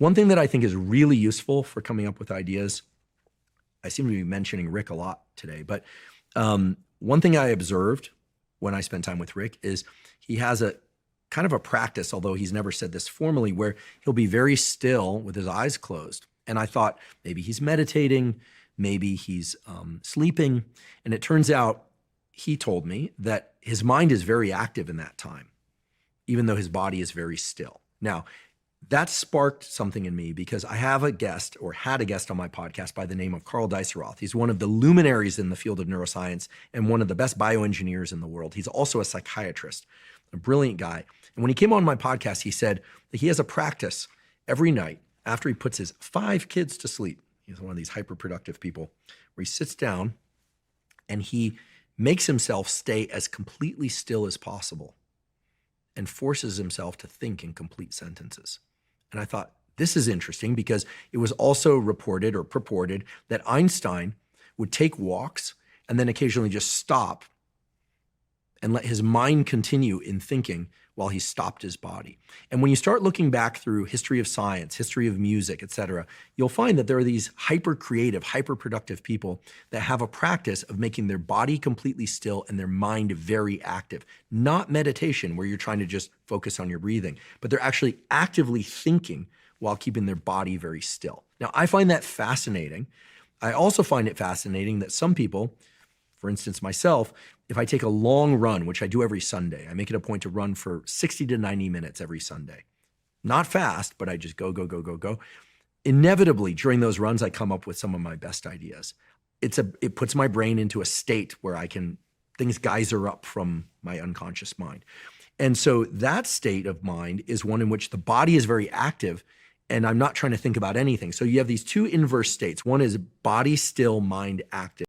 One thing that I think is really useful for coming up with ideas, I seem to be mentioning Rick a lot today, but one thing I observed when I spent time with Rick is he has a kind of a practice, although he's never said this formally, where he'll be very still with his eyes closed. And I thought maybe he's meditating, maybe he's sleeping. And it turns out he told me that his mind is very active in that time, even though his body is very still. Now, that sparked something in me because I have a guest, or had a guest on my podcast by the name of Karl Deisseroth. He's one of the luminaries in the field of neuroscience and one of the best bioengineers in the world. He's also a psychiatrist, a brilliant guy. And when he came on my podcast, he said that he has a practice every night after he puts his 5 kids to sleep. He's one of these hyper-productive people where he sits down and he makes himself stay as completely still as possible and forces himself to think in complete sentences. And I thought, this is interesting because it was also reported or purported that Einstein would take walks and then occasionally just stop and let his mind continue in thinking while he stopped his body. And when you start looking back through history of science, history of music, etc., you'll find that there are these hyper-creative, hyper-productive people that have a practice of making their body completely still and their mind very active. Not meditation, where you're trying to just focus on your breathing, but they're actually actively thinking while keeping their body very still. Now, I find that fascinating. I also find it fascinating that some people, for instance, myself, if I take a long run, which I do every Sunday, I make it a point to run for 60 to 90 minutes every Sunday. Not fast, but I just go. Inevitably, during those runs, I come up with some of my best ideas. It puts my brain into a state where things geyser up from my unconscious mind. And so that state of mind is one in which the body is very active and I'm not trying to think about anything. So you have these two inverse states. One is body still, mind active.